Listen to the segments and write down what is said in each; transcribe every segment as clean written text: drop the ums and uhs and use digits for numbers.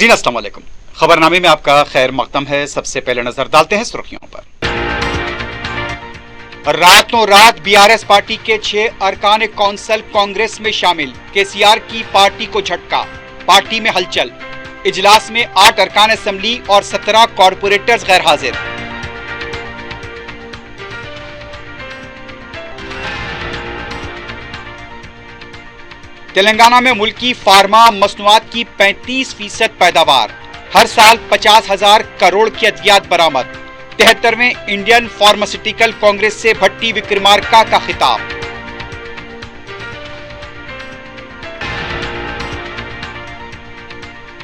नाज़रीन अस्सलाम वालेकुम। खबरनामे में आपका खैर मकदम है। सबसे पहले नजर डालते हैं सुर्खियों पर। रातों रात बीआरएस पार्टी के 6 अरकान कौंसल कांग्रेस में शामिल। केसीआर की पार्टी को झटका, पार्टी में हलचल। इजलास में 8 अरकान असेंबली और 17 कॉरपोरेटर्स गैर हाजिर। तेलंगाना में मुल्की फार्मा मसनूआत की 35% पैदावार। हर साल 50,000 करोड़ की अद्वियात बरामद। 73वें इंडियन फार्मास्यूटिकल कांग्रेस से भट्टी विक्रमार्का का खिताब।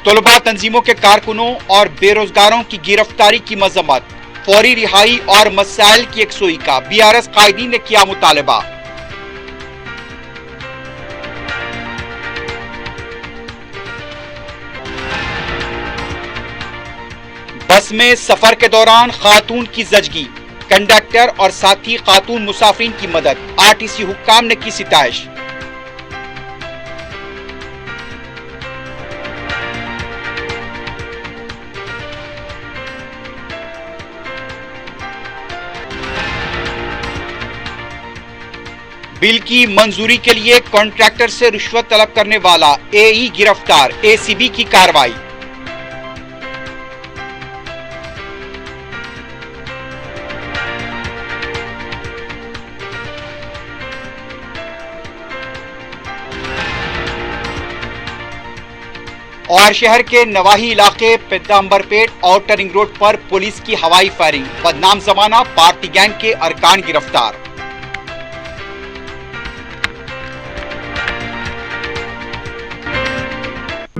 तलबा तंजीमों के कारकुनों और बेरोजगारों की गिरफ्तारी की मजम्मत। फौरी रिहाई और मसाइल की यकसुई का बीआरएस कायदीन ने किया मुतालबा। बस में सफर के दौरान खातून की जजगी, कंडक्टर और साथी खातून मुसाफिरीन की मदद। आरटीसी हुक्काम ने की सिताइश। बिल की मंजूरी के लिए कॉन्ट्रैक्टर से रिश्वत तलब करने वाला एई गिरफ्तार। एसीबी की कार्रवाई। और शहर के नवाही इलाके पितांबरपेट आउटर रिंग रोड पर पुलिस की हवाई फायरिंग। बदनाम जमाना पार्टी गैंग के अरकान गिरफ्तार।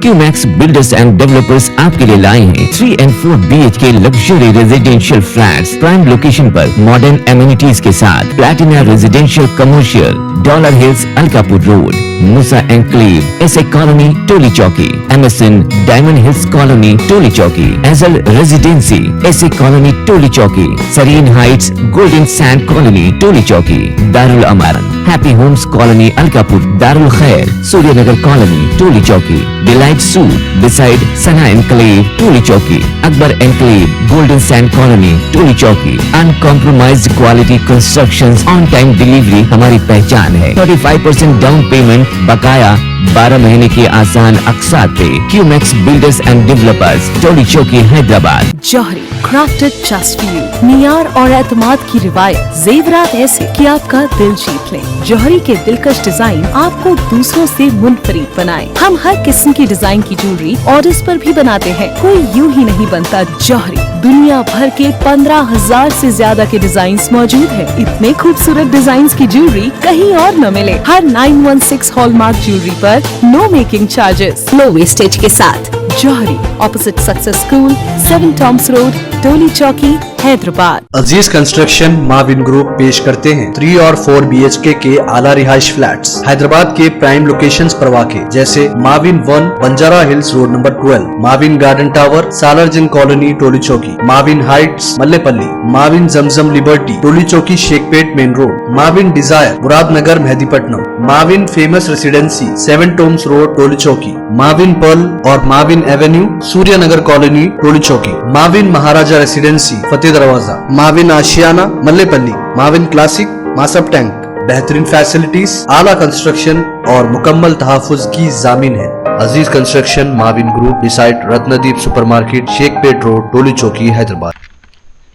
QMax Builders and Developers आपके लिए लाए हैं 3 and 4 BHK luxury residential flats prime location पर मॉडर्न एमिनिटीज के साथ। Platina residential commercial, dollar hills Alkapur road, Musa enclave, SA colony Toli Chowki, MSN diamond hills colony Toli Chowki, एजल residency SA colony Toli Chowki, Sareen heights golden sand colony Toli Chowki, Darul Amar happy homes colony Alkapur, Darul Khair Suryanagar colony Toli Chowki, delight suite beside Sana enclave Toli Chowki, Akbar enclave golden sand colony Toli चौकी। Uncompromised quality constructions, on time delivery हमारी पहचान है। 35% down payment, बकाया 12 महीने की आसान अक़सात पे। QMax Builders and Developers, Toli Chowki, Hyderabad. Johri crafted just for you। मियार और एतमाद की रिवायत, जेवरात ऐसे कि आपका दिल जीत ले। जौहरी के दिलकश डिजाइन आपको दूसरों से मुनफरिद बनाए। हम हर किस्म की डिजाइन की ज्वेलरी ऑर्डर्स पर भी बनाते हैं। कोई यूं ही नहीं बनता। जौहरी दुनिया भर के 15,000 से ज्यादा के डिजाइन मौजूद है। इतने खूबसूरत डिजाइन की ज्वेलरी कहीं और न मिले। हर 916 हॉलमार्क ज्वेलरी पर no making charges, low wastage के साथ। Johari opposite success school, 7 tombs road, Toli Chowki, Hyderabad. Aziz construction Mavin group पेश करते हैं 3 और 4 BHK के आला रिहाइश फ्लैट्स हैदराबाद के प्राइम लोकेशंस पर वाक़े, जैसे Mavin 1 Banjara hills road number 12, Mavin garden tower Salarjung colony Toli Chowki, Mavin heights Mallepally, Mavin Zamzam liberty Toli Chowki Shaikpet main road, Mavin desire Muradnagar Mehdipatnam, Mavin famous residency 7 tombs road Toli Chowki, Mavin pearl और Mavin avenue Suryanagar colony Toli Chowki, Mavin Maharaja residency Fateh Darwaza, Mavin Ashiyana Mallepally, Mavin classic Masab tank. बेहतरीन फैसिलिटीज, आला कंस्ट्रक्शन और मुकम्मल तहफ़्फ़ुज़ की जामिन है। Aziz construction Mavin group beside Ratnadeep supermarket Shaikpet road Toli Chowki Hyderabad.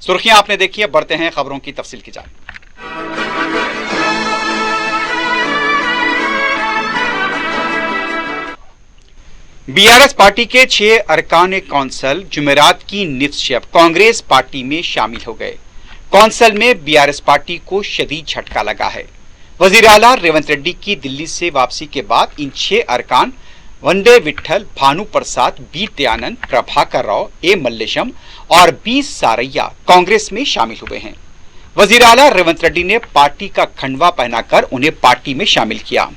सुर्खियां आपने देखी है, बढ़ते हैं खबरों की तफसील की जानिब। बीआरएस पार्टी के 6 अरकान कौंसल जुमेरात की निफ्त कांग्रेस पार्टी में शामिल हो गए। कौंसल में बीआरएस पार्टी को शदीद झटका लगा है। वजीर आला रेवंत रेड्डी की दिल्ली से वापसी के बाद इन 6 अरकान वंदे विट्ठल, भानु प्रसाद, बी दयानंद, प्रभाकर राव, ए मल्लेशम और बी सारैया कांग्रेस में शामिल हुए हैं। वजीर आला रेवंत रेड्डी ने पार्टी का खंडवा पहनाकर उन्हें पार्टी में शामिल किया।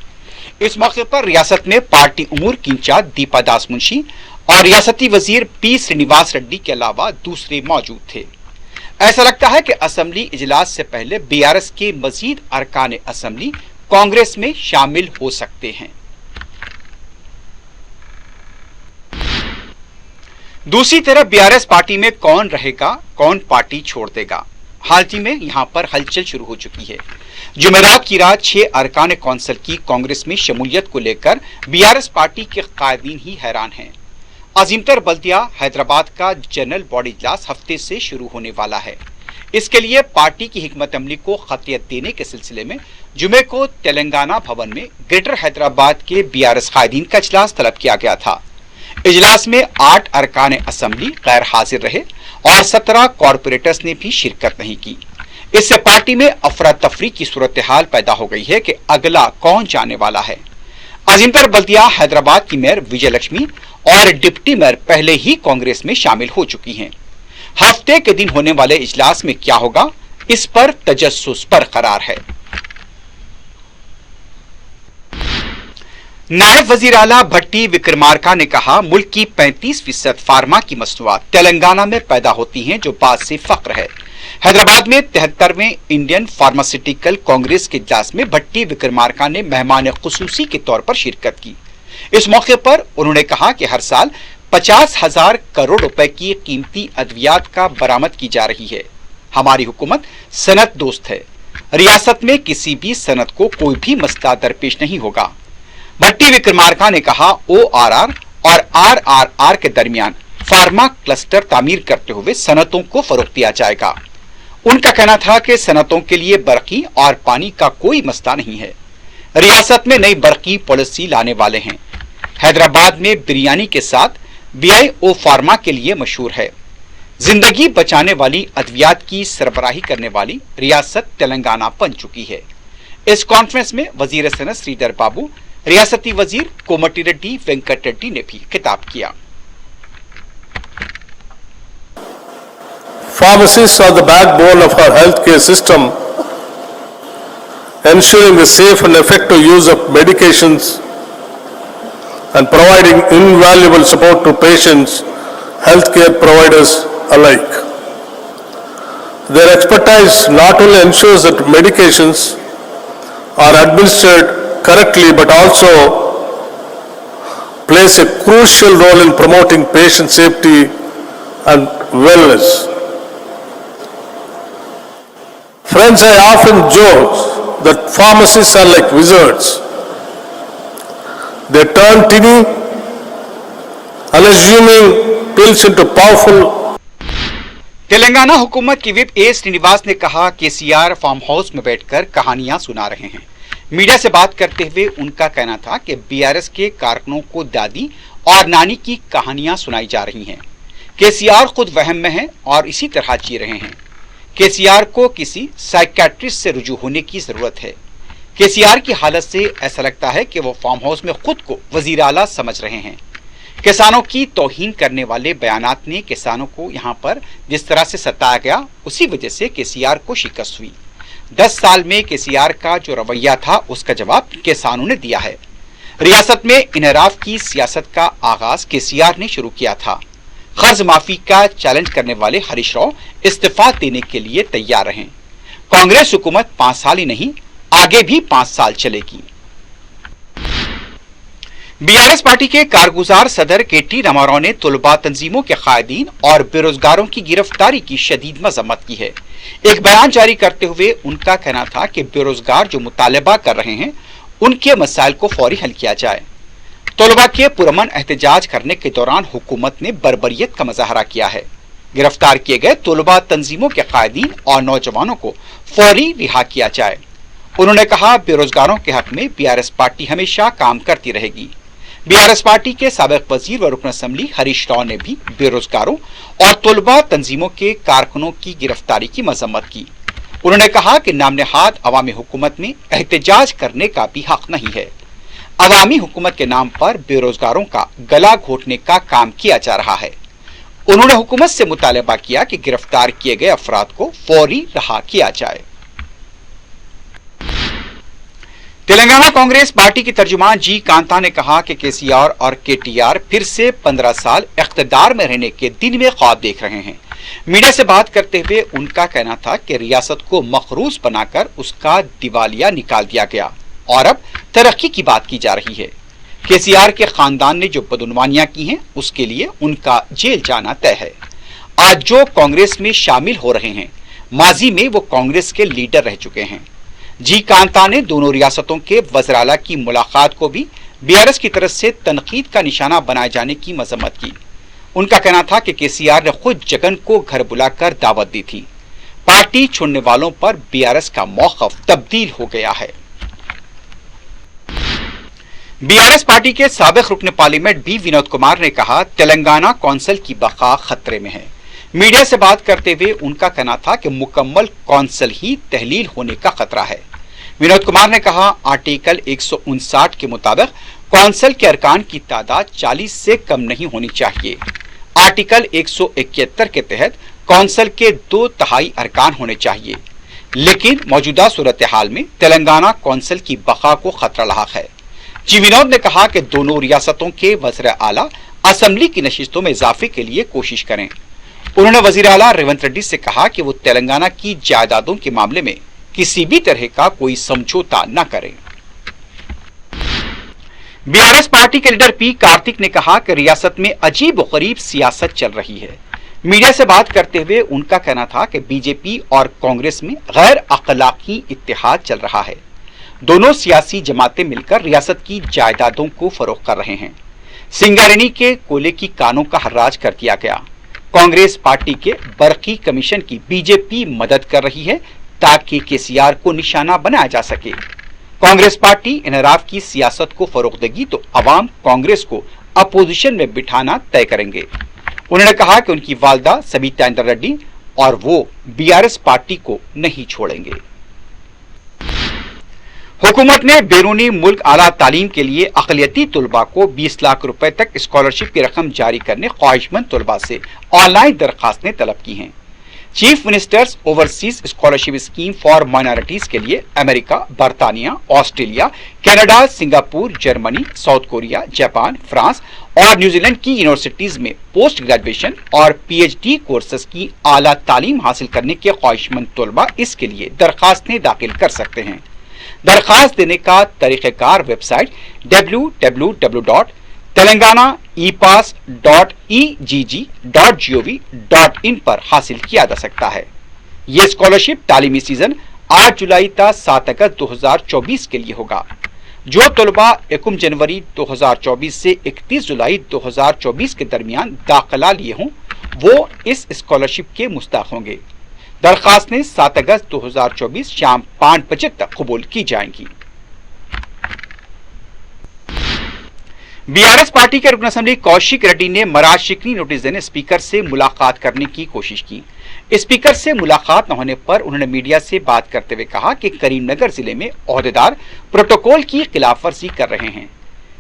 इस मौके पर रियासत में पार्टी उमूर की इंचार्ज दीपा दास मुंशी और रियासती वजीर पी श्रीनिवास रेड्डी के अलावा दूसरे मौजूद थे। ऐसा लगता है कि असेंबली इजलास से पहले बीआरएस के मजीद अरकान असेंबली कांग्रेस में शामिल हो सकते हैं। दूसरी तरफ बीआरएस पार्टी में कौन रहेगा, कौन पार्टी छोड़ देगा, हाल ही में यहां पर हलचल शुरू हो चुकी है। जुमेरात की रात 6 अरकान कौंसिल की कांग्रेस में शमूलियत को लेकर बीआरएस पार्टी के कायदीन ही हैरान हैं। अजीमतर बल्दिया हैदराबाद का जनरल बॉडी इजलास हफ्ते से शुरू होने वाला है। इसके लिए पार्टी की हिकमत अमली को खतियत देने के सिलसिले में जुमे को तेलंगाना भवन में ग्रेटर हैदराबाद के बीआरएस कायदीन का इजलास तलब किया गया था। इजलास में 8 अरकान असम्बली गैर हाजिर रहे और 17 कॉरपोरेटर्स ने भी शिरकत नहीं की। इससे पार्टी में अफरा तफरी की सूरत हाल पैदा हो गई है कि अगला कौन जाने वाला है। अजीमतर बल्दिया हैदराबाद की मेयर विजय लक्ष्मी और डिप्टी मेयर पहले ही कांग्रेस में शामिल हो चुकी हैं। हफ्ते के दिन होने वाले इजलास में क्या होगा, इस पर तजस्सुस बरकरार है। नायब वजीर आला भट्टी विक्रमार्का ने कहा, मुल्क की 35% फार्मा की मसनूआत तेलंगाना में पैदा होती हैं, जो बात से फख्र है। हैदराबाद में 73वें इंडियन फार्मास्यूटिकल कांग्रेस के इजलास में भट्टी विक्रमार्का ने मेहमान खुसूसी के तौर पर शिरकत की। इस मौके पर उन्होंने कहा कि हर साल 50,000 करोड़ रुपए की कीमती अद्वियात का बरामद की जा रही है। हमारी हुकूमत सनत दोस्त है। रियासत में किसी भी सनत को कोई भी मसला दरपेश नहीं होगा। भट्टी विक्रमार्का ने कहा, ORR और RRR के दरमियान फार्मा क्लस्टर तामीर करते हुए सनतों को फरोग दिया जाएगा। उनका कहना था कि सनतों के लिए बरकी और पानी का कोई मसला नहीं है। रियासत में नई बरकी पॉलिसी लाने वाले हैं। हैदराबाद में बिरयानी के साथ BIO फार्मा के लिए मशहूर है। जिंदगी बचाने वाली अद्वियात की सरबराही करने वाली रियासत तेलंगाना बन चुकी है। इस कॉन्फ्रेंस में वजीर सनत श्रीधर बाबू, रियासती वजीर कोमटी रेड्डी वेंकट रेड्डी ने भी खिताब किया। Pharmacists are the backbone of our healthcare system, ensuring the safe and effective use of medications and providing invaluable support to patients, healthcare providers alike. Their expertise not only ensures that medications are administered correctly, but also plays a crucial role in promoting patient safety and wellness. Friends, I often joke that pharmacists are like wizards. They turn tiny, unassuming pills into powerful. Telangana हुकूमत की whip ए श्रीनिवास ने कहा, KCR farm house में बैठकर कहानियां सुना रहे हैं। मीडिया से बात करते हुए उनका कहना था कि बीआरएस के कारकुनों को दादी और नानी की कहानियां सुनाई जा रही हैं। केसीआर खुद वहम में है और इसी तरह जी रहे हैं। केसीआर को किसी साइकियाट्रिस्ट से रुजू होने की जरूरत है। केसीआर की हालत से ऐसा लगता है कि वो फार्म हाउस में खुद को वजीर आला समझ रहे हैं। किसानों की तौहीन करने वाले बयानात ने किसानों को यहां पर जिस तरह से सताया गया, उसी वजह से केसीआर को शिकस्त हुई। 10 साल में केसीआर का जो रवैया था, उसका जवाब किसानों ने दिया है। रियासत में इनहराफ की सियासत का आगाज केसीआर ने शुरू किया था। कर्ज माफी का चैलेंज करने वाले हरीश राव इस्तीफा देने के लिए तैयार हैं। कांग्रेस हुकूमत 5 साल ही नहीं, आगे भी 5 साल चलेगी। बीआरएस पार्टी के कारगुजार सदर KT रामाराव ने तलबा तंजीमों के कायदीन और बेरोजगारों की गिरफ्तारी की शदीद मजम्मत की है। एक बयान जारी करते हुए उनका कहना था कि बेरोजगार जो मुतालबा कर रहे हैं, उनके मसाइल को फौरी हल किया जाए। तलबा के पुरअमन एहतजाज करने के दौरान हुकूमत ने बर्बरियत का मुजाहरा किया है। गिरफ्तार किए गए तलबा तंजीमों के कायदीन और नौजवानों को फौरी रिहा किया जाए। उन्होंने कहा, बेरोजगारों के हक में बीआरएस पार्टी हमेशा काम करती रहेगी। बीआरएस पार्टी के साबिक वजीर व रुकन असेंबली हरीश राव ने भी बेरोजगारों और तलबा तंजीमों के कारकुनों की गिरफ्तारी की मजम्मत की। उन्होंने कहा कि नामनहाद अवामी हुकूमत में एहतजाज करने का भी हक नहीं है। अवामी हुकूमत के नाम पर बेरोजगारों का गला घोटने का काम किया जा रहा है। उन्होंने हुकूमत से मुतालबा किया कि गिरफ्तार किए गए अफराद को फौरी रिहा किया जाए। तेलंगाना कांग्रेस पार्टी की तर्जुमान जी कांता ने कहा कि केसीआर और केटीआर फिर से 15 साल इख्तिदार में रहने के दिन में ख्वाब देख रहे हैं। मीडिया से बात करते हुए उनका कहना था कि रियासत को मखरूज बनाकर उसका दिवालिया निकाल दिया गया और अब तरक्की की बात की जा रही है। केसीआर के खानदान ने जो बदउनवानियां की हैं उसके लिए उनका जेल जाना तय है। आज जो कांग्रेस में शामिल हो रहे हैं, माजी में वो कांग्रेस के लीडर रह चुके हैं। जी कांता ने दोनों रियासतों के वज़ीर आला की मुलाकात को भी बीआरएस की तरफ से तनकीद का निशाना बनाए जाने की मजम्मत की। उनका कहना था कि केसीआर ने खुद जगन को घर बुलाकर दावत दी थी। पार्टी छोड़ने वालों पर बीआरएस का मौक़िफ़ तब्दील हो गया है। बीआरएस पार्टी के साबिक रुकन पार्लियामेंट बी विनोद कुमार ने कहा, तेलंगाना कौंसिल की बका खतरे में है। मीडिया से बात करते हुए उनका कहना था कि मुकम्मल कौंसिल ही तहलील होने का खतरा है। विनोद कुमार ने कहा, आर्टिकल 159 के मुताबिक कौंसिल के अरकान की तादाद 40 से कम नहीं होनी चाहिए। आर्टिकल 171 के तहत कौंसिल के 2/3 अरकान होने चाहिए, लेकिन मौजूदा सूरत हाल में तेलंगाना कौंसिल की बका को खतरा लाहक है। जी विनोद ने कहा कि दोनों रियासतों के वज़ीर आला असेंबली की नशिस्तों में इजाफे के लिए कोशिश करें। उन्होंने वज़ीर आला रेवंत रेड्डी से कहा कि वो तेलंगाना की जायदादों के मामले में किसी भी तरह का कोई समझौता न करें। बीआरएस पार्टी के लीडर पी कार्तिक ने कहा कि रियासत में अजीब व गरीब सियासत चल रही है। मीडिया से बात करते हुए उनका कहना था कि बीजेपी और कांग्रेस में गैर अखलाकी इत्तेहाद चल रहा है। दोनों सियासी जमातें मिलकर रियासत की जायदादों को फरोख्त कर रहे हैं। सिंगारेनी के कोयले की कानों का हर्राज कर दिया गया। कांग्रेस पार्टी के बरकी कमीशन की बीजेपी मदद कर रही है ताकि केसीआर को निशाना बनाया जा सके। कांग्रेस पार्टी इनहराफ की सियासत को फरोग देगी तो अवाम कांग्रेस को अपोजिशन में बिठाना तय करेंगे। उन्होंने कहा कि उनकी वालदा सबिता इंद्र रेड्डी और वो बीआरएस पार्टी को नहीं छोड़ेंगे। हुकूमत ने बैरूनी मुल्क आला तालीम के लिए अक़लियती तलबा को 20 लाख रुपए तक स्कॉलरशिप की रकम जारी करने ख्वाहिशमंद तलबा से ऑनलाइन दरखास्तें तलब की हैं। Chief ministers overseas scholarship scheme for minorities के लिए अमेरिका, बरतानिया, Australia, Canada, Singapore, Germany, south Korea, Japan, France और न्यूजीलैंड की यूनिवर्सिटीज में पोस्ट ग्रेजुएशन और पीएचडी कोर्सेज की आला तालीम हासिल करने के ख्वाहिशमंद तलबा इसके लिए दरखास्तें दाखिल कर सकते हैं। दरखास्त देने का तरीक़ेकार वेबसाइट www.telanganaepass.egg.gov.in पर हासिल किया जा सकता है। ये स्कॉलरशिप तालीमी सीजन 8 जुलाई ta 7 अगस्त 2024 के लिए होगा। जो तलबा 1 जनवरी 2024 से 31 जुलाई 2024 के दरमियान दाखिला लिए हों वो इस स्कॉलरशिप के मुस्तहक़ होंगे। दरखास्तें 7 अगस्त 2024 शाम 5 बजे तक कबूल की जाएंगी। बीआरएस पार्टी के रुकन असेंबली कौशिक रेड्डी ने मराज शिकनी नोटिस देने स्पीकर से मुलाकात करने की कोशिश की। स्पीकर से मुलाकात न होने पर उन्होंने मीडिया से बात करते हुए कहा कि करीमनगर जिले में ओहदेदार प्रोटोकॉल की खिलाफवर्जी कर रहे हैं।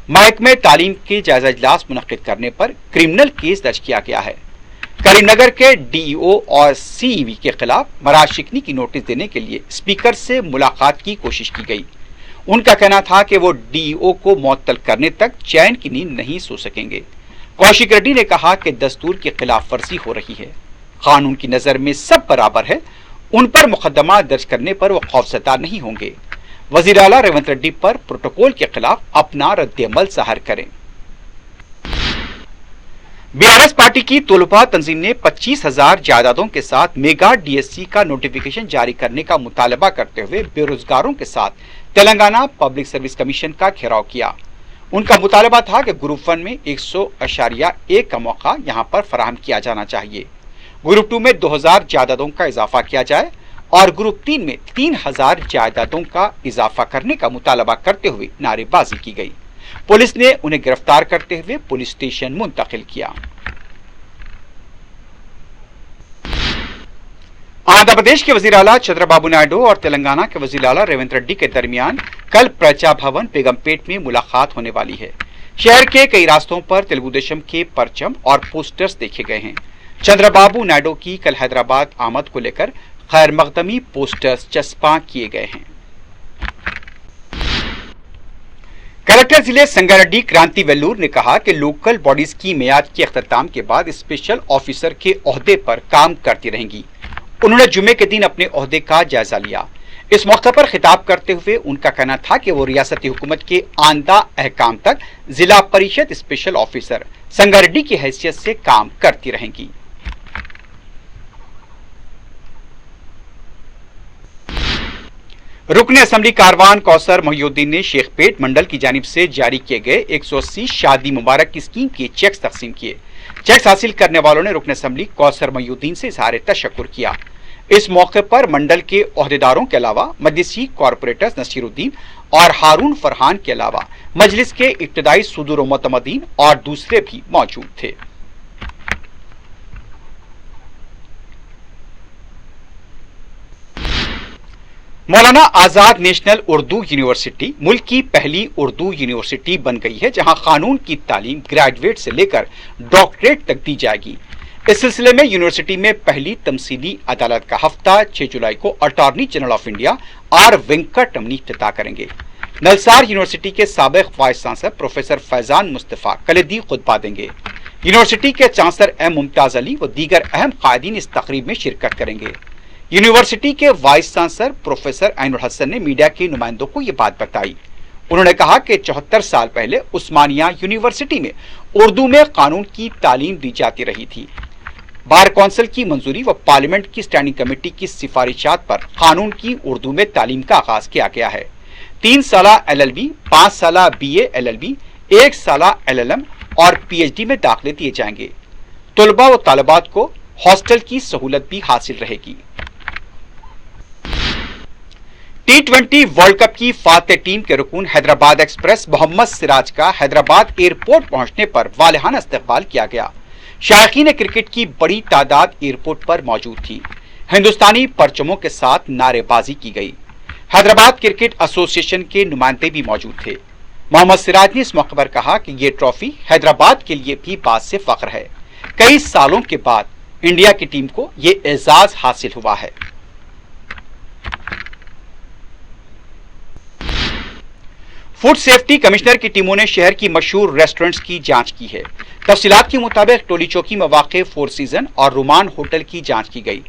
महकमे तालीम के जायजा इजलास मुनक्किद करने पर क्रिमिनल केस दर्ज किया गया है। करीमनगर के डीईओ और सीईवी के खिलाफ मराज शिकनी की नोटिस देने के लिए स्पीकर से मुलाकात की कोशिश की गई। उनका कहना था कि वो डीईओ को मुअत्तल करने तक चैन की नींद नहीं सो सकेंगे। कौशिक रेड्डी ने कहा कि दस्तूर की खिलाफ वर्जी हो रही है। कानून की नजर में सब बराबर है, उन पर मुकदमा दर्ज करने पर वो खौफजदा नहीं होंगे। वजीर आला रेवंत रेड्डी पर प्रोटोकॉल के खिलाफ अपना रद्द-ए-अमल ज़ाहिर करें। बीआरएस पार्टी की तलबा तंजीम ने 25,000 जायदादों के साथ मेगा डीएससी का नोटिफिकेशन जारी करने का मुतालबा करते हुए बेरोजगारों के साथ तेलंगाना पब्लिक सर्विस कमीशन का घेराव किया। उनका मुतालबा था कि ग्रुप 1 में 100.1 का मौका यहां पर फराहम किया जाना चाहिए, ग्रुप 2 में 2000 जायदादों का इजाफा किया जाए और ग्रुप 3 में 3000 जायदादों का इजाफा करने का मुतालबा करते हुए नारेबाजी की गई। पुलिस ने उन्हें गिरफ्तार करते हुए पुलिस स्टेशन मुंतकिल किया। आंध्र प्रदेश के वजीर आला चंद्रबाबू नायडू और तेलंगाना के वजीर आला रेवंत रेड्डी के दरमियान कल प्रजा भवन बेगमपेट में मुलाकात होने वाली है। शहर के कई रास्तों पर तेलुगु देशम के परचम और पोस्टर्स देखे गए हैं। चंद्रबाबू नायडू की कल हैदराबाद आमद को लेकर खैर मकदमी पोस्टर्स चस्पा किए गए हैं। कलेक्टर जिले संगारेड्डी क्रांति वेल्लूर ने कहा कि लोकल बॉडीज की मियाद के अख्ताम के बाद स्पेशल ऑफिसर के ओहदे पर काम करती रहेंगी। उन्होंने जुमे के दिन अपने ओहदे का जायजा लिया। इस मौके पर खिताब करते हुए उनका कहना था कि वो रियासती हुकूमत के आंदा अहकाम तक जिला परिषद स्पेशल ऑफिसर संगारेड्डी की हैसियत से काम करती रहेंगी। रुकने असेंबली कारवान कौसर मोहिउद्दीन ने शेखपेट मंडल की जानिब से जारी किए गए 180 शादी मुबारक की स्कीम के चेक्स तकसीम किए। चेक्स हासिल करने वालों ने रुकने असेंबली कौसर मोहिउद्दीन से इजहार तशक्कुर किया। इस मौके पर मंडल के ओहदेदारों के अलावा मजलिसी कॉरपोरेटर्स नसीरुद्दीन और हारून फरहान के अलावा मजलिस के इब्तदाई सुदूर मुतमदीन और दूसरे भी मौजूद थे। मौलाना आजाद नेशनल उर्दू यूनिवर्सिटी मुल्क की पहली उर्दू यूनिवर्सिटी बन गई है, जहां कानून की तालीम ग्रेजुएट से लेकर डॉक्टरेट तक दी जाएगी। इस सिलसिले में यूनिवर्सिटी में पहली तमसीली अदालत का हफ्ता 6 जुलाई को attorney general of India R Venkataramani इफ्तिताह करेंगे। नलसार यूनिवर्सिटी के साबिक vice chancellor professor Faizan Mustafa कलीदी खुतबा देंगे। यूनिवर्सिटी के चांसलर एम मुमताज अली व दीगर अहम कायदीन इस तकरीब में शिरकत करेंगे। यूनिवर्सिटी के vice chancellor professor Ainul Hasan ने मीडिया के नुमाइंदों को ये बात बताई। उन्होंने कहा कि 74 साल पहले उस्मानिया यूनिवर्सिटी में उर्दू में कानून की तालीम दी जाती रही थी। बार कौंसिल की मंजूरी व पार्लियामेंट की स्टैंडिंग कमेटी की सिफारिशात पर कानून की उर्दू में तालीम का आगाज किया गया है। 3 साला LLB, 5 साला BA LLB, 1 साला LLM और PhD में दाखिले दिए जाएंगे। तुलबा व तालिबात को हॉस्टल की सहूलत भी हासिल रहेगी। T20 वर्ल्ड कप की फातेह टीम के रुकून हैदराबाद एक्सप्रेस मोहम्मद सिराज का हैदराबाद एयरपोर्ट पहुंचने पर वालिहाना इस्तकबाल किया गया। शायकीन क्रिकेट की बड़ी तादाद एयरपोर्ट पर मौजूद थी। हिंदुस्तानी परचमों के साथ नारेबाजी की गई। हैदराबाद क्रिकेट एसोसिएशन के नुमाइंदे भी मौजूद थे। मोहम्मद सिराज ने इस मौके पर कहा कि ये ट्रॉफी हैदराबाद के लिए भी बात से फख्र है। कई सालों के बाद इंडिया की टीम को ये एजाज हासिल हुआ है। फूड सेफ्टी कमिश्नर की टीमों ने शहर की मशहूर रेस्टोरेंट्स की जांच की है। तफसीलात के मुताबिक टोली चौकी में वाक़े फोर सीजन और रुमान होटल की जांच की गई।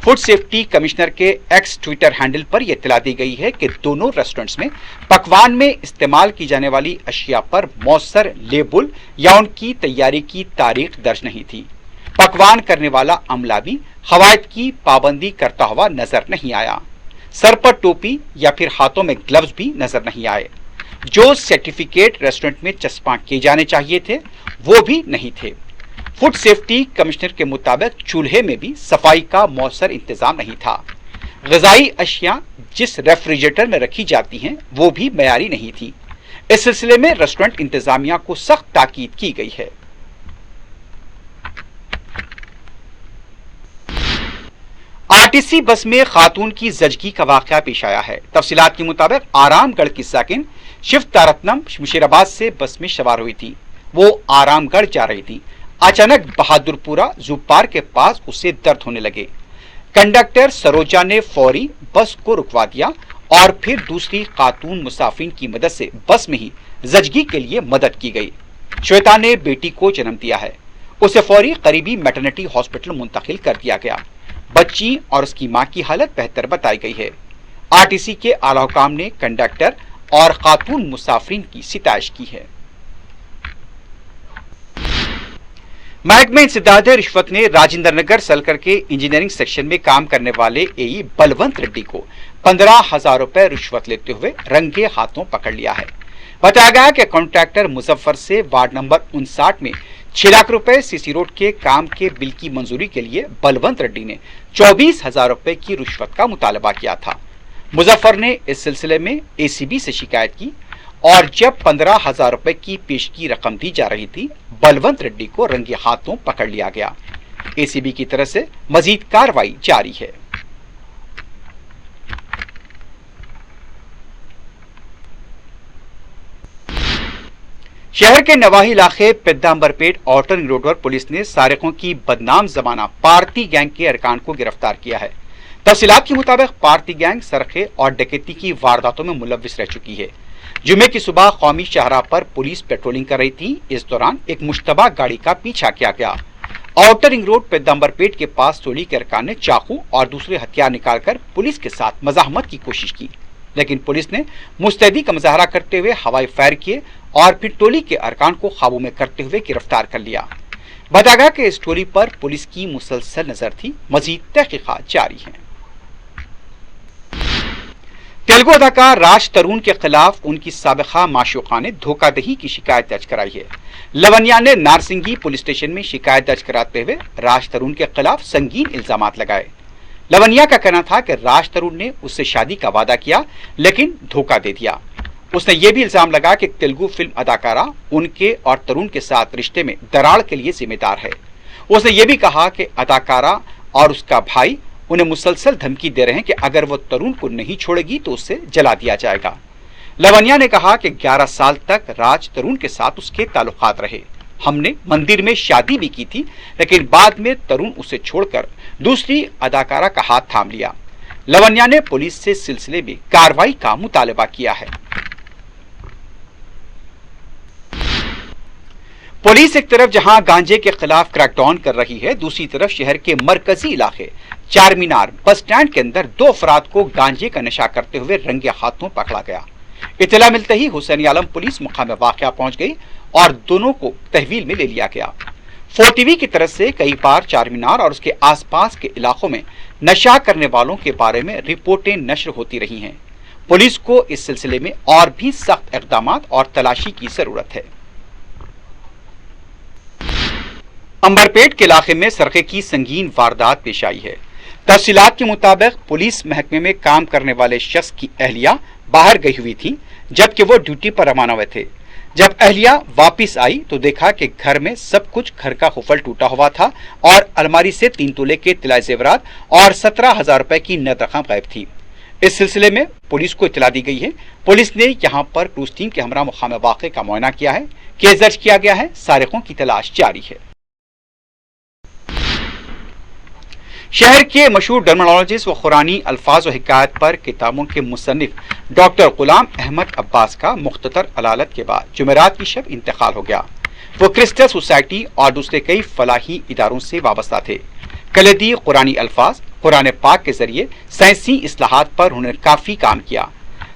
फूड सेफ्टी कमिश्नर के एक्स ट्विटर हैंडल पर यह इत्तला दी गई है कि दोनों रेस्टोरेंट्स में पकवान में इस्तेमाल की जाने वाली अशिया पर मौसर लेबल या उनकी तैयारी की तारीख दर्ज नहीं थी। पकवान करने वाला अमला भी कवायद की पाबंदी करता हुआ नजर नहीं आया। सर पर टोपी या फिर हाथों में ग्लव्स भी नजर नहीं आए। जो सर्टिफिकेट रेस्टोरेंट में चस्पा किए जाने चाहिए थे वो भी नहीं थे। फूड सेफ्टी कमिश्नर के मुताबिक चूल्हे में भी सफाई का मौसर इंतजाम नहीं था। ग़िज़ाई अशिया जिस रेफ्रिजरेटर में रखी जाती हैं वो भी मयारी नहीं थी। इस सिलसिले में रेस्टोरेंट इंतजामिया को सख्त ताकीद की गई है। आरटीसी बस में खातून की जजगी का वाकया पेश आया है। तफसीलात के मुताबिक आरामगढ़ की साकिन शिफ्तारत्नम मुशीराबाद से बस में सवार हुई थी। वो आरामगढ़ जा रही थी। अचानक बहादुरपुरा जू पार्क के पास उसे दर्द होने लगे। कंडक्टर सरोजा ने फौरी बस को रुकवा दिया और फिर दूसरी खातून मुसाफिर की मदद से बस में ही जजगी के लिए मदद की गई। श्वेता ने बेटी को जन्म दिया है। उसे फौरी करीबी मैटरनिटी हॉस्पिटल मुंतकिल कर दिया गया। बच्ची और उसकी मां की हालत बेहतर बताई गई है। आरटीसी के आला हुकाम ने कंडक्टर और खातून मुसाफिरीन की सिताइश की है। महकमे इंसदाद रिश्वत ने राजेंद्र नगर सलकर के इंजीनियरिंग सेक्शन में काम करने वाले एई बलवंत रेड्डी को 15,000 रुपए रिश्वत लेते हुए रंगे हाथों पकड़ लिया है। बताया गया कि कॉन्ट्रैक्टर मुजफ्फर से वार्ड नंबर 59 में 6 लाख रुपए सीसी रोड के काम के बिल की मंजूरी के लिए बलवंत रेड्डी ने 24,000 रुपए की रिश्वत का मुतालबा किया था। मुजफ्फर ने इस सिलसिले में ACB से शिकायत की और जब 15,000 रुपए की पेशगी रकम दी जा रही थी, बलवंत रेड्डी को रंगे हाथों पकड़ लिया गया। ACB की तरफ से मजीद कार्रवाई जारी है। शहर के नवाही इलाके पिद्दांबरपेट आउटर रिंग रोड पर पुलिस ने सारिकों की बदनाम जमाना पारती गैंग के अरकान को गिरफ्तार किया है। तफसीलात के मुताबिक पारती गैंग सरखे और डकैती की वारदातों में मुलव्विस रह चुकी है। जुमे की सुबह कौमी शाहराह पर पुलिस पेट्रोलिंग कर रही थी। इस दौरान एक मुश्तबा गाड़ी का पीछा किया गया। आउटर रिंग रोड पेद्दांबरपेट के पास टोली के अरकान ने चाकू और दूसरे हथियार निकालकर पुलिस के साथ मजाहमत की कोशिश की, लेकिन पुलिस ने मुस्तैदी का मुजाहरा करते हुए हवाई फायर किए और फिर टोली के अरकान को काबू में करते हुए गिरफ्तार कर लिया। बताया गया कि इस टोली पर पुलिस की मुसलसल नजर थी। मजीद तहकीकात जारी है। तेलुगु अदाकार राज तरुण के खिलाफ उनकी साबिका माशूका ने धोखाधड़ी की शिकायत दर्ज कराई है। लवनिया ने नारसिंगी पुलिस स्टेशन में शिकायत दर्ज कराते हुए राज तरुण के खिलाफ संगीन इल्जामात लगाए। लवनिया का कहना था कि राज तरुण ने उससे शादी का वादा किया लेकिन धोखा दे दिया। उसने ये भी इल्जाम लगा कि तेलुगु फिल्म अदाकारा उनके और तरुण के साथ रिश्ते में दरार के लिए जिम्मेदार है। उसने ये भी कहा कि अदाकारा और उसका भाई उन्हें मुसलसल धमकी दे रहे हैं कि अगर वो तरुण को नहीं छोड़ेगी तो उसे जला दिया जाएगा। लवनिया ने कहा कि 11 साल तक राज तरुण के साथ उसके ताल्लुकात रहे। हमने मंदिर में शादी भी की थी, लेकिन बाद में तरुण उसे छोड़कर दूसरी अदाकारा का हाथ थाम लिया। लवनिया ने पुलिस से सिलसिले में कार्रवाई का मुतालबा किया है। पुलिस एक तरफ जहां गांजे के खिलाफ क्रैकडाउन कर रही है, दूसरी तरफ शहर के मरकजी इलाके चार मीनार बस स्टैंड के अंदर 2 अफराद को गांजे का नशा करते हुए रंगे हाथों पकड़ा गया। इत्तला मिलते ही हुसैन आलम पुलिस मुकाम वाक़या पहुंच गई और दोनों को तहवील में ले लिया गया। 4TV की तरफ से कई बार चार मीनार और उसके आसपास के इलाकों में नशा करने वालों के बारे में रिपोर्टें नश्र होती रही हैं। पुलिस को इस सिलसिले में और भी सख्त इक़दाम और तलाशी की जरूरत है। अंबरपेट के इलाके में सरके की संगीन वारदात पेश आई है। तफसीलात के मुताबिक पुलिस महकमे में काम करने वाले शख्स की अहलिया बाहर गई हुई थी, जबकि वो ड्यूटी पर रवाना हुए थे। जब अहलिया वापस आई तो देखा कि घर में सब कुछ घर का कुफल टूटा हुआ था और अलमारी से 3 तोले के तिलाई जेवरात और 17,000 रुपए की नकद रकम गायब थी। इस सिलसिले में पुलिस को इत्तला दी गई है। पुलिस ने यहां पर क्रूज टीम के हमरा मुकाम वाक़े का मुआयना किया है। केस दर्ज किया गया है। सारिकों की तलाश जारी है। शहर के मशहूर डर्मोलॉजिस्ट व कुरानी अल्फाज व हिकायत पर किताबों के मुसन्निफ डॉक्टर गुलाम अहमद अब्बास का मुख्ततर अलालत के बाद जुमेरात की शब इंतकाल हो गया। वो क्रिस्टल सोसाइटी और दूसरे कई फलाही इदारों से वाबस्ता थे। कलदी कुरानी अल्फाज कुरान पाक के जरिए साइंसी इस्लाहात पर उन्होंने काफी काम किया।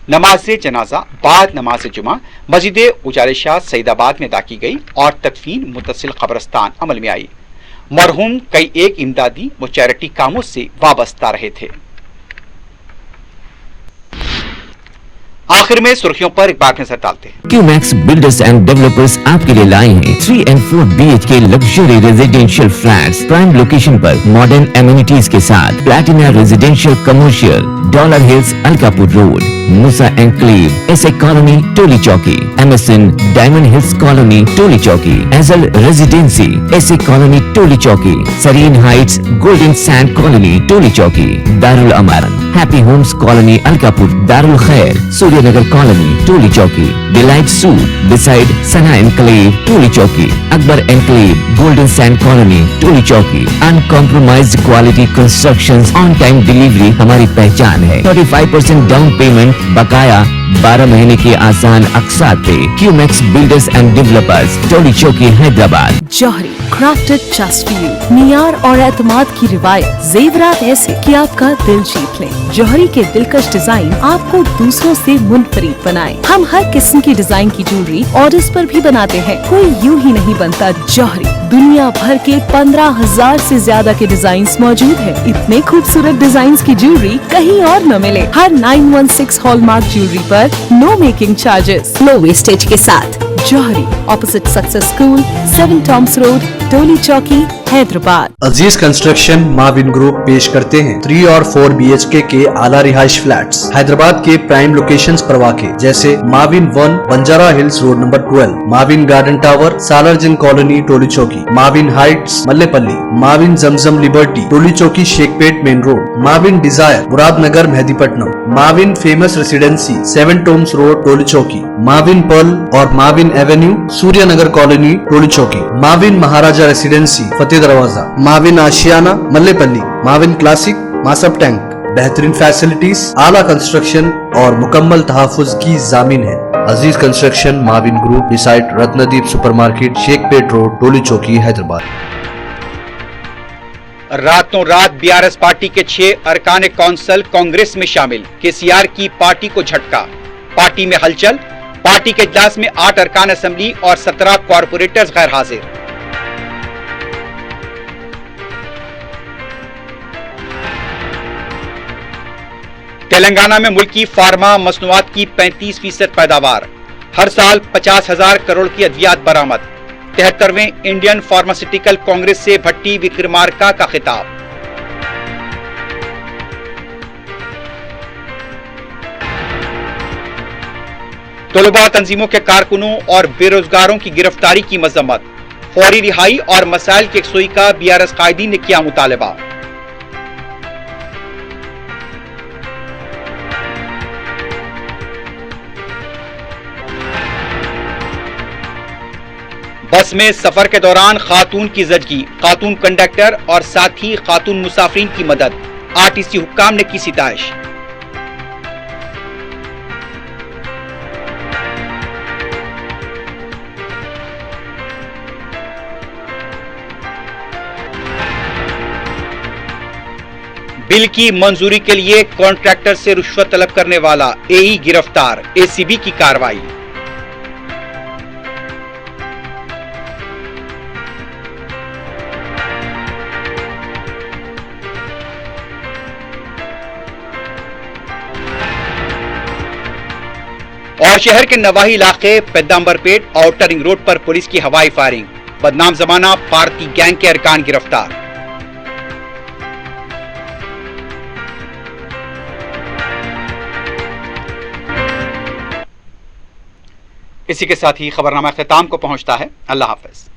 नमाज जनाजा बाद नमाज जुमा मस्जिद उजाले-शाह सईदाबाद में अदा की गई और तदफीन मुतसिल कब्रस्तान अमल में आई। मरहूम कई एक इमदादी व चैरिटी कामों से वाबस्ता रहे थे। आखिर में सुर्खियों पर एक बार नजर डालते हैं। क्यूमैक्स बिल्डर्स एंड डेवलपर्स आपके लिए लाए हैं 3 and 4 BHK luxury residential flats prime location पर मॉडर्न एमिनिटीज के साथ platina residential commercial, dollar hills Alkapur road, Musa enclave, SA colony Toli Chowki, MSN diamond hills colony Toli Chowki, एजल residency SA colony Toli Chowki, Sareen heights golden sand colony Toli Chowki, Darul Amaran happy homes colony Alkapur, Darul Khair Suryanagar colony Toli Chowki, delight suite beside Sana enclave Toli Chowki, Akbar enclave golden sand colony Toli चौकी। Uncompromised quality constructions, on time delivery हमारी पहचान है। 35% down payment, बकाया 12 महीने की आसान अक़सात पे। QMax builders and developers Toli Chowki Hyderabad. Johri crafted just for you, मियार और एतमाद की रिवायत, जेवरात ऐसे कि आपका दिल जीत ले। जौहरी के दिलकश डिजाइन आपको दूसरों से मुनफरिद बनाए। हम हर किस्म की डिजाइन की ज्वेलरी ऑर्डर्स पर भी बनाते हैं। कोई यूं ही नहीं बनता। जौहरी दुनिया भर के 15,000 से ज्यादा के डिजाइन मौजूद है। इतने खूबसूरत डिजाइन की ज्वेलरी कहीं और न मिले। हर 916 हॉलमार्क ज्वेलरी पर no making charges, low wastage के साथ। Johari opposite success school, 7 tombs road, Toli Chowki, Hyderabad. Aziz construction Mavin group पेश करते हैं 3 और 4 BHK के आला रिहाइश फ्लैट्स हैदराबाद के प्राइम लोकेशंस पर वाक़े, जैसे Mavin 1 Banjara hills road number 12, Mavin garden tower Salarjung colony Toli Chowki, Mavin heights Mallepally, Mavin Zamzam liberty Toli Chowki Shaikpet main road, Mavin desire Muradnagar Mehdipatnam, Mavin famous residency 7 tombs road Toli Chowki, Mavin pearl और Mavin avenue Suryanagar colony Toli Chowki, Mavin Maharaja residency Fateh Darwaza, Mavin Ashiyana Mallepally, Mavin classic Masab tank. बेहतरीन फैसिलिटीज, आला कंस्ट्रक्शन और मुकम्मल तहफ़्फ़ुज़ की जामिन है। Aziz construction Mavin group beside Ratnadeep supermarket Shaikpet road Toli Chowki Hyderabad. راتوں رات BRS پارٹی کے 6 ارکان کونسل کانگریس میں شامل، KCR کی پارٹی کو جھٹکا، پارٹی میں ہلچل، پارٹی کے اجلاس میں 8 ارکان اسمبلی اور 17 کارپوریٹرز غیر حاضر۔ تلنگانہ میں ملکی فارما مصنوعات کی 35% پیداوار، ہر سال 50,000 کروڑ کی ادویات برآمد۔ 73ویں انڈین فارماسیوٹیکل کانگریس سے بھٹی وکرمارکا کا خطاب۔ طلباء تنظیموں کے کارکنوں اور بے روزگاروں کی گرفتاری کی مذمت، فوری رہائی اور مسائل کی یکسوئی کا BRS قائدین نے کیا مطالبہ۔ بس میں سفر کے دوران خاتون کی زچگی، خاتون کنڈکٹر اور ساتھی خاتون مسافرین کی مدد، RTC حکام نے کی ستائش۔ بل کی منظوری کے لیے کانٹریکٹر سے رشوت طلب کرنے والا AE گرفتار، ACB کی کارروائی۔ اور شہر کے نواحی علاقے پیدامبر پیٹ آؤٹر رنگ روڈ پر پولیس کی ہوائی فائرنگ، بدنام زمانہ بھارتی گینگ کے ارکان گرفتار۔ اسی کے ساتھ ہی خبرنامہ اختتام کو پہنچتا ہے۔ اللہ حافظ۔